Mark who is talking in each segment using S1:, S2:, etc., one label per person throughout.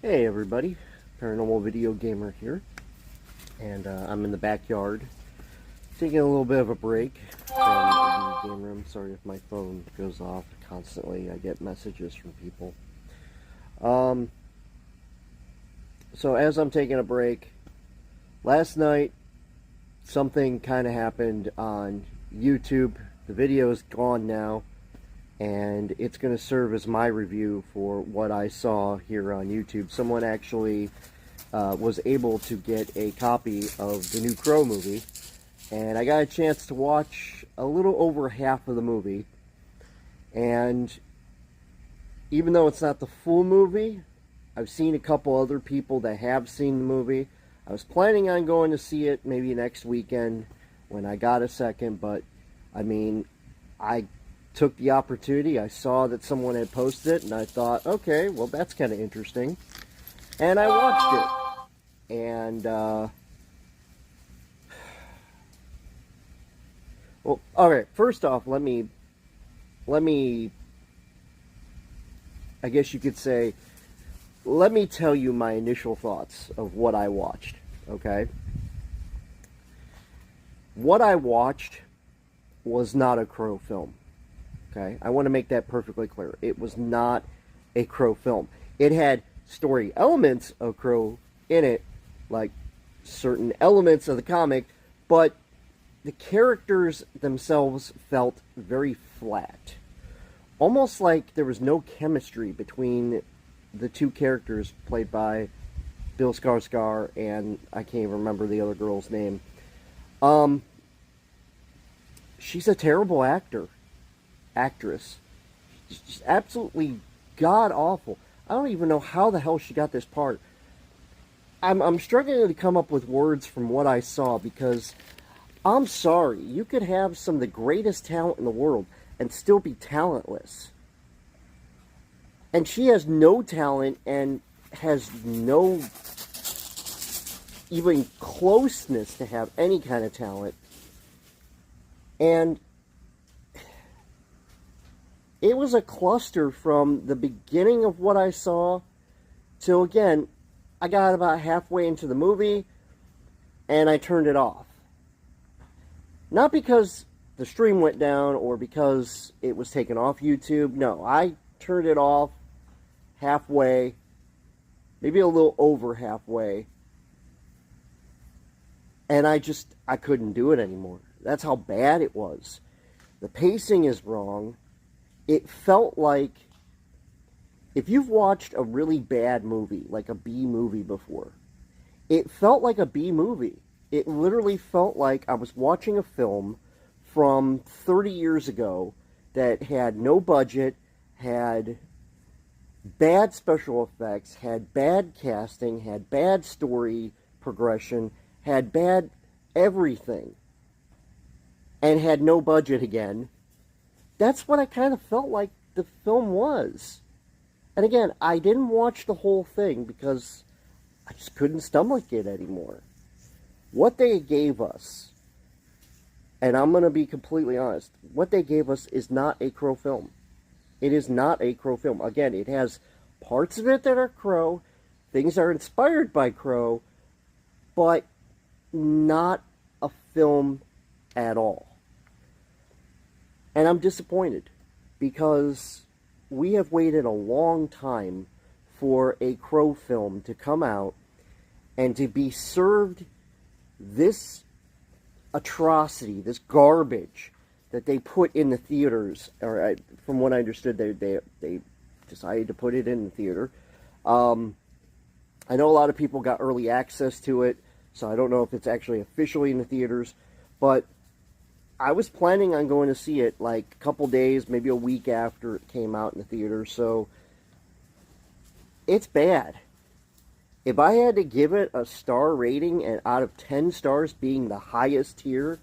S1: Hey everybody, Paranormal Video Gamer here, and I'm in the backyard, taking a little bit of a break from the game room. Sorry if my phone goes off constantly, I get messages from people. Um, so as I'm taking a break, last night something kind of happened on YouTube. The video is gone now, and it's going to serve as my review for what I saw here on YouTube. Someone actually was able to get a copy of the new Crow movie, and I got a chance to watch a little over half of the movie. And even though it's not the full movie, I've seen a couple other people that have seen the movie. I was planning on going to see it maybe next weekend when I got a second, but I mean, I took the opportunity. I saw that someone had posted it, and I thought, okay, well, that's kind of interesting. And I watched it. And, well, alright, first off, let me, I guess you could say, let me tell you my initial thoughts of what I watched, okay? What I watched was not a Crow film. Okay, I want to make that perfectly clear. It was not a Crow film. It had story elements of Crow in it, like certain elements of the comic, but the characters themselves felt very flat. Almost like there was no chemistry between the two characters played by Bill Skarsgård and I can't even remember the other girl's name. She's a terrible actress. Just absolutely god awful. I don't even know how the hell she got this part. I'm struggling to come up with words from what I saw, because I'm sorry, you could have some of the greatest talent in the world and still be talentless. And she has no talent and has no even closeness to have any kind of talent. And it was a cluster from the beginning of what I saw till, again, I got about halfway into the movie and I turned it off. Not because the stream went down or because it was taken off YouTube. No, I turned it off halfway, maybe a little over halfway, and I couldn't do it anymore. That's how bad it was. The pacing is wrong. It felt like, if you've watched a really bad movie, like a B movie before, it felt like a B movie. It literally felt like I was watching a film from 30 years ago that had no budget, had bad special effects, had bad casting, had bad story progression, had bad everything, and had no budget again. That's what I kind of felt like the film was. And again, I didn't watch the whole thing because I just couldn't stomach it anymore. What they gave us, and I'm going to be completely honest, what they gave us is not a Crow film. It is not a Crow film. Again, it has parts of it that are Crow, things are inspired by Crow, but not a film at all. And I'm disappointed, because we have waited a long time for a Crow film to come out and to be served this atrocity, this garbage that they put in the theaters. Or from what I understood, they decided to put it in the theater. I know a lot of people got early access to it, so I don't know if it's actually officially in the theaters, but I was planning on going to see it like a couple days, maybe a week after it came out in the theater, so it's bad. If I had to give it a star rating, and out of 10 stars being the highest tier,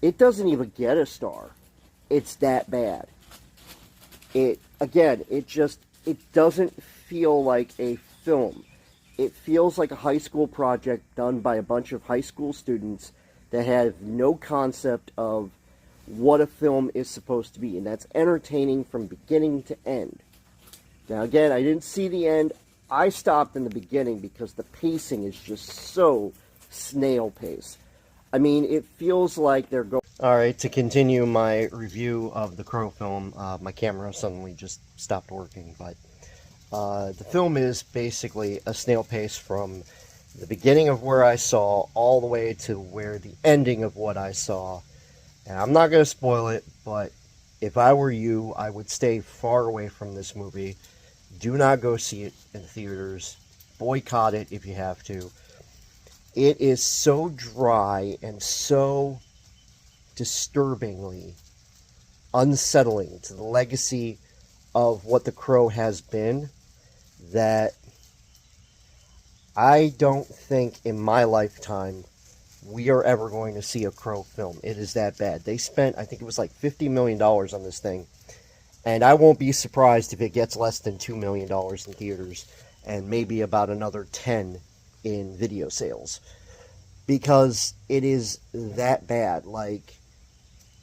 S1: it doesn't even get a star. It's that bad. It doesn't feel like a film. It feels like a high school project done by a bunch of high school students that have no concept of what a film is supposed to be, and that's entertaining from beginning to end. Now again, I didn't see the end. I stopped in the beginning because the pacing is just so snail pace. I mean, it feels like they're going. All right, to continue my review of the Crow film, my camera suddenly just stopped working, but the film is basically a snail pace from the beginning of where I saw all the way to where the ending of what I saw. And I'm not going to spoil it, but if I were you, I would stay far away from this movie. Do not go see it in theaters. Boycott it if you have to. It is so dry and so disturbingly unsettling to the legacy of what The Crow has been that I don't think in my lifetime we are ever going to see a Crow film. It is that bad. They spent, I think it was like $50 million on this thing. And I won't be surprised if it gets less than $2 million in theaters and maybe about another 10 in video sales. Because it is that bad. Like,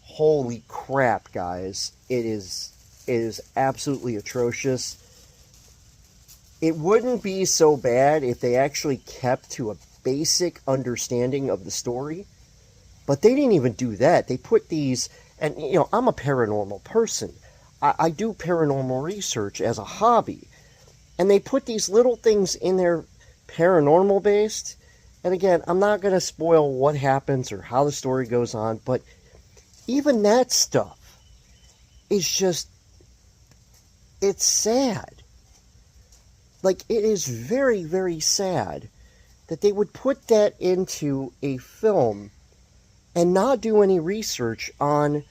S1: holy crap, guys. It is absolutely atrocious. It wouldn't be so bad if they actually kept to a basic understanding of the story. But they didn't even do that. They put these, and you know, I'm a paranormal person. I do paranormal research as a hobby. And they put these little things in there paranormal based. And again, I'm not going to spoil what happens or how the story goes on, but even that stuff is just, it's sad. Like, it is very, very sad that they would put that into a film and not do any research on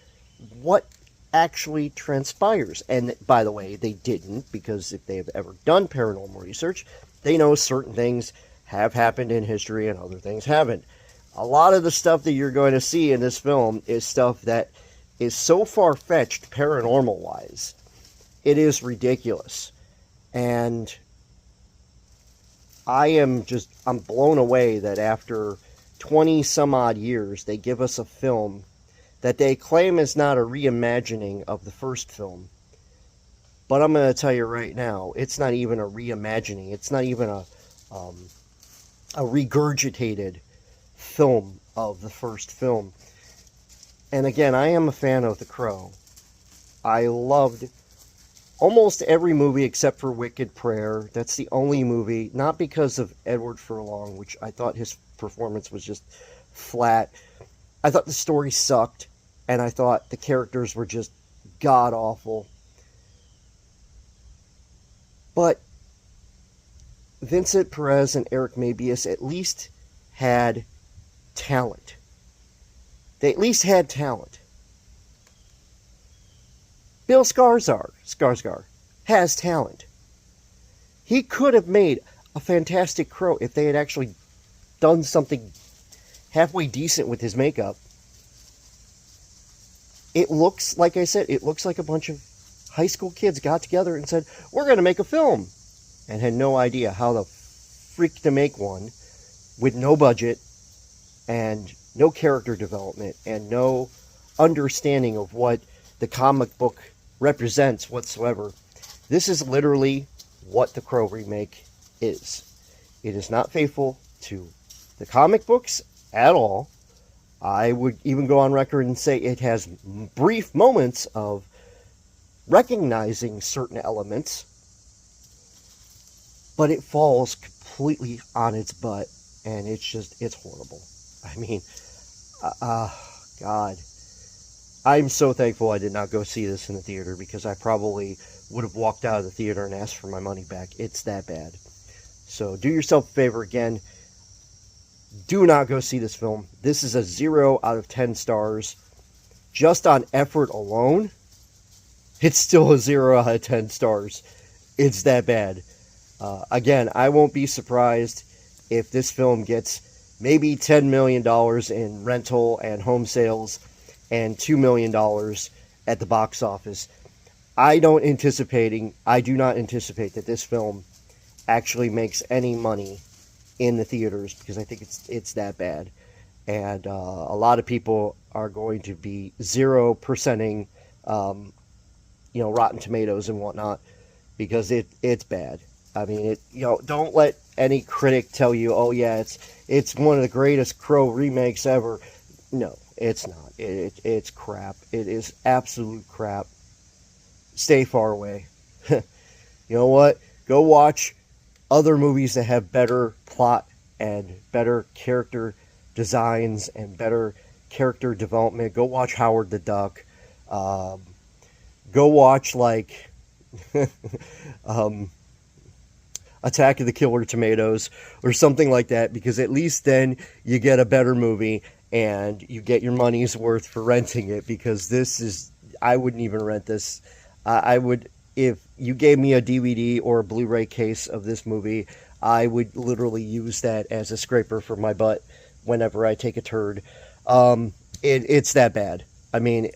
S1: what actually transpires. And by the way, they didn't, because if they have ever done paranormal research, they know certain things have happened in history and other things haven't. A lot of the stuff that you're going to see in this film is stuff that is so far-fetched paranormal-wise. It is ridiculous. And I'm blown away that after 20 some odd years, they give us a film that they claim is not a reimagining of the first film. But I'm going to tell you right now, it's not even a reimagining. It's not even a regurgitated film of the first film. And again, I am a fan of The Crow. I loved almost every movie except for Wicked Prayer. That's the only movie, not because of Edward Furlong, which I thought his performance was just flat. I thought the story sucked, and I thought the characters were just god-awful. But Vincent Perez and Eric Mabius at least had talent. They at least had talent. Bill Skarsgård has talent. He could have made a fantastic Crow if they had actually done something halfway decent with his makeup. It looks, like I said, it looks like a bunch of high school kids got together and said, we're going to make a film. And had no idea how the freak to make one with no budget and no character development and no understanding of what the comic book represents whatsoever. This is literally what the Crow remake is. It is not faithful to the comic books at all. I would even go on record and say it has brief moments of recognizing certain elements, but it falls completely on its butt, and it's horrible. I mean, God. I'm so thankful I did not go see this in the theater, because I probably would have walked out of the theater and asked for my money back. It's that bad. So do yourself a favor again. Do not go see this film. This is a 0 out of 10 stars. Just on effort alone, it's still a 0 out of 10 stars. It's that bad. Again, I won't be surprised if this film gets maybe $10 million in rental and home sales and $2 million at the box office. I do not anticipate that this film actually makes any money in the theaters, because I think it's that bad. And a lot of people are going to be 0%ing, Rotten Tomatoes and whatnot, because it's bad. I mean, don't let any critic tell you, oh yeah, it's one of the greatest Crow remakes ever. No, it's not. It's crap. It is absolute crap. Stay far away. You know what? Go watch other movies that have better plot and better character designs and better character development. Go watch Howard the Duck. Go watch like Attack of the Killer Tomatoes or something like that, because at least then you get a better movie and you get your money's worth for renting it, because I wouldn't even rent this. I would, if you gave me a DVD or a Blu-ray case of this movie, I would literally use that as a scraper for my butt whenever I take a turd. It's that bad. I mean,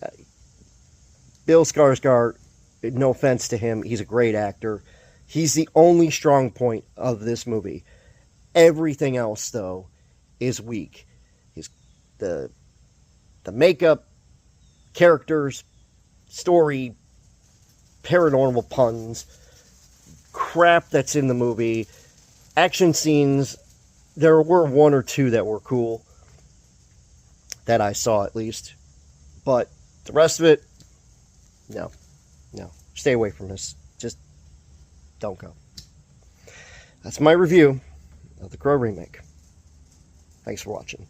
S1: Bill Skarsgård, no offense to him, he's a great actor. He's the only strong point of this movie. Everything else, though, is weak. The makeup, characters, story, paranormal puns, crap that's in the movie, action scenes. There were one or two that were cool, that I saw at least. But the rest of it, no. Stay away from this. Just don't go. That's my review of the Crow remake. Thanks for watching.